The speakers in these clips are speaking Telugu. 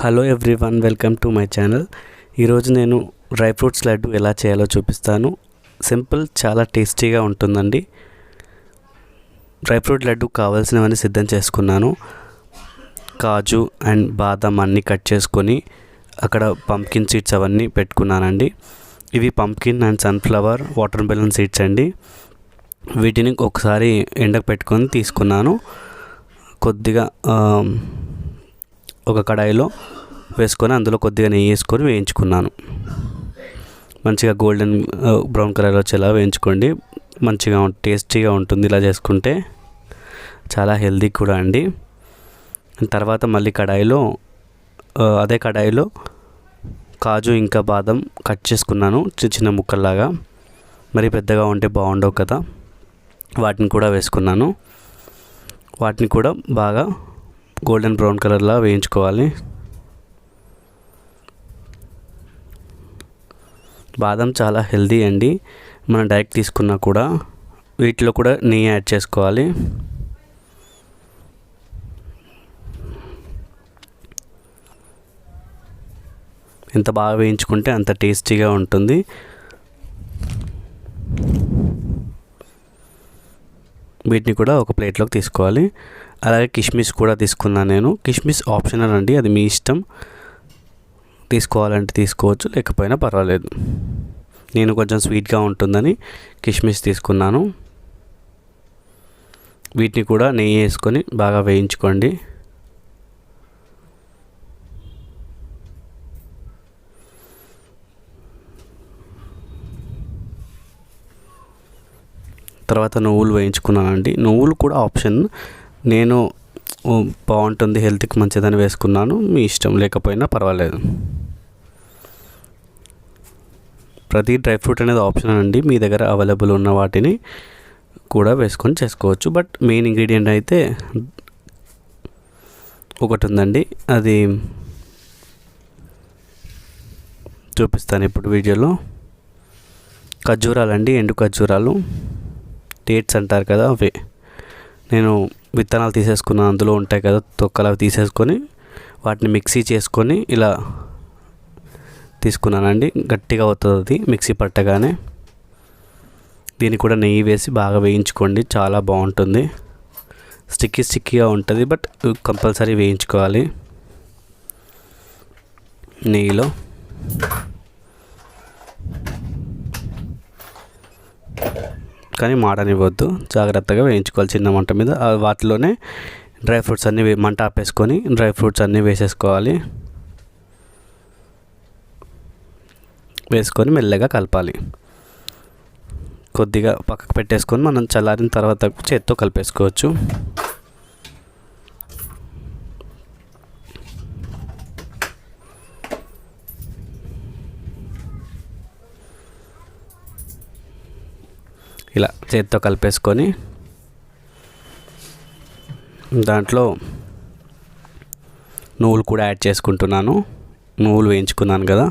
Hello everyone, welcome to my channel. ఈరోజు నేను డ్రై ఫ్రూట్స్ లడ్డు ఎలా చేయాలో చూపిస్తాను. సింపుల్, చాలా టేస్టీగా ఉంటుందండి. డ్రై ఫ్రూట్ లడ్డు కావాల్సినవన్నీ సిద్ధం చేసుకున్నాను. కాజు అండ్ బాదం అన్నీ కట్ చేసుకొని అక్కడ పంప్కిన్ సీడ్స్ అవన్నీ పెట్టుకున్నానండి. ఇవి pumpkin and sunflower water melon seeds అండి. వీటిని ఒకసారి ఎండకు పెట్టుకొని తీసుకున్నాను. కొద్దిగా ఒక కడాయిలో వేసుకొని అందులో కొద్దిగా నెయ్యి వేసుకొని వేయించుకున్నాను. మంచిగా గోల్డెన్ బ్రౌన్ కలర్ వచ్చేలా వేయించుకోండి. మంచిగా టేస్టీగా ఉంటుంది. ఇలా చేసుకుంటే చాలా హెల్దీ కూడా అండి. తర్వాత మళ్ళీ అదే కడాయిలో కాజు ఇంకా బాదం కట్ చేసుకున్నాను చిన్న చిన్న ముక్కల్లాగా. మరి పెద్దగా ఉంటే బాగుండవు కదా, వాటిని కూడా వేసుకున్నాను. వాటిని కూడా బాగా గోల్డెన్ బ్రౌన్ కలర్లా వేయించుకోవాలి. బాదం చాలా హెల్దీ అండి. మనం డైరెక్ట్ తీసుకున్నా కూడా వీటిలో కూడా నెయ్యి యాడ్ చేసుకోవాలి. ఎంత బాగా వేయించుకుంటే అంత టేస్టీగా ఉంటుంది. వీటిని కూడా ఒక ప్లేట్లోకి తీసుకోవాలి. అలాగే కిష్మిస్ కూడా తీసుకున్నాను నేను. కిష్మిస్ ఆప్షనల్ అండి, అది మీ ఇష్టం. తీసుకోవాలంటే తీసుకోవచ్చు, లేకపోయినా పర్వాలేదు. నేను కొంచెం స్వీట్గా ఉంటుందని కిష్మిస్ తీసుకున్నాను. వీటిని కూడా నెయ్యి వేసుకొని బాగా వేయించుకోండి. తర్వాత నువ్వులు వేయించుకున్నానండి. నువ్వులు కూడా ఆప్షన్. నేను బాగుంటుంది, హెల్త్కి మంచిదని వేసుకున్నాను. మీ ఇష్టం, లేకపోయినా పర్వాలేదు. ప్రతి డ్రై ఫ్రూట్ అనేది ఆప్షన్ అండి. మీ దగ్గర అవైలబుల్ ఉన్న వాటిని కూడా వేసుకొని చేసుకోవచ్చు. బట్ మెయిన్ ఇంగ్రీడియంట్ అయితే ఒకటి ఉందండి, అది చూపిస్తాను ఇప్పుడు వీడియోలో. ఖర్జూరాలండి, ఎండు ఖర్జూరాలు, డేట్స్ అంటారు కదా, అవే. నేను విత్తనాలు తీసేసుకున్నాను, అందులో ఉంటాయి కదా తొక్కలు, అవి తీసేసుకొని వాటిని మిక్సీ చేసుకొని ఇలా తీసుకున్నానండి. గట్టిగా అవుతుంది అది మిక్సీ పట్టగానే. దీన్ని కూడా నెయ్యి వేసి బాగా వేయించుకోండి, చాలా బాగుంటుంది. స్టిక్కీగా ఉంటుంది, బట్ కంపల్సరీ వేయించుకోవాలి నెయ్యిలో. కానీ మాడనివ్వద్దు, జాగ్రత్తగా వేయించుకోవాలి చిన్న మంట మీద. వాటిలోనే డ్రై ఫ్రూట్స్ అన్నీ మంట ఆపేసుకొని డ్రై ఫ్రూట్స్ అన్నీ వేసేసుకోవాలి. వేసుకొని మెల్లగా కలపాలి. కొద్దిగా పక్కకు పెట్టేసుకొని మనం చల్లారిన తర్వాత చేత్తో కలిపేసుకోవచ్చు. ఇలా చేత్తో కలిపేసుకొని దాంట్లో నువ్వులు కూడా యాడ్ చేసుకుంటున్నాను. నువ్వులు వేయించుకున్నాను కదా,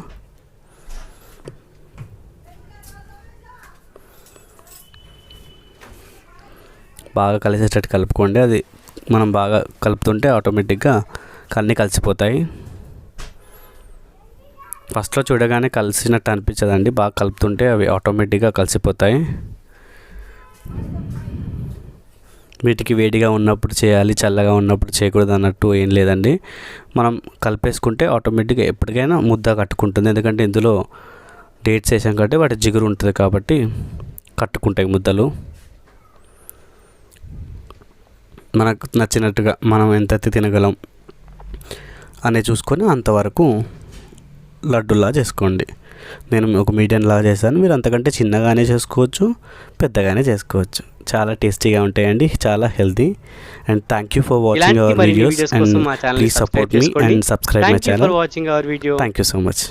బాగా కలిసేటట్టు కలుపుకోండి. అది మనం బాగా కలుపుతుంటే ఆటోమేటిక్గా అన్నీ కలిసిపోతాయి. ఫస్ట్లో చూడగానే కలిసినట్టు అనిపించదండి, బాగా కలుపుతుంటే అవి ఆటోమేటిక్గా కలిసిపోతాయి. వీటికి వేడిగా ఉన్నప్పుడు చేయాలి, చల్లగా ఉన్నప్పుడు చేయకూడదు అన్నట్టు ఏం లేదండి. మనం కలిపేసుకుంటే ఆటోమేటిక్గా ఎప్పటికైనా ముద్ద కట్టుకుంటుంది. ఎందుకంటే ఇందులో డేట్స్ వేసాం కాబట్టి వాటి జిగురు ఉంటుంది కాబట్టి కట్టుకుంటాయి ముద్దలు. మనకు నచ్చినట్టుగా మనం ఎంతైతే తినగలం అని చూసుకొని అంతవరకు లడ్డులా చేసుకోండి. నేను ఒక మీడియంలా చేశాను, మీరు అంతకంటే చిన్నగానే చేసుకోవచ్చు, పెద్దగానే చేసుకోవచ్చు. చాలా టేస్టీగా ఉంటాయండి, చాలా healthy. And thank you for watching our videos and please support me and subscribe my channel. Thank you so much.